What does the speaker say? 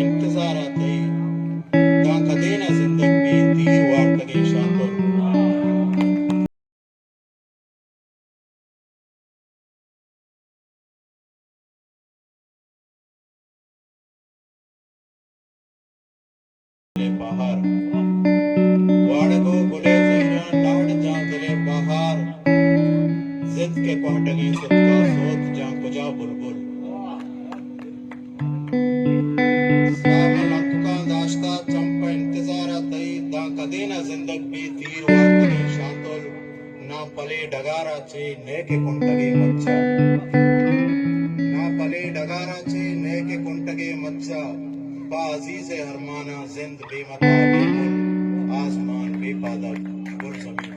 इंतजार आते दा कदे ना जिंदगी तीर वार लगे शांतो बाहर वाड़गो गुले जहरा लाड जा दिले बाहर जिद के कोहटगी सुतका सोत जा कुजा बुलबुल सावन अक्का दाश्ता चंपा इंतजार आते दा कदे ना जिंदगी तीर वार लगे शांतोल ना पले डगारा चे नेके कुंटगे मच्चा ना पले डगारा चे नेके कुंटगे मच्चा बाजीज़ हरमाना जिंद बेमता बेमुल आसमान बेपादा गुर ज़मीन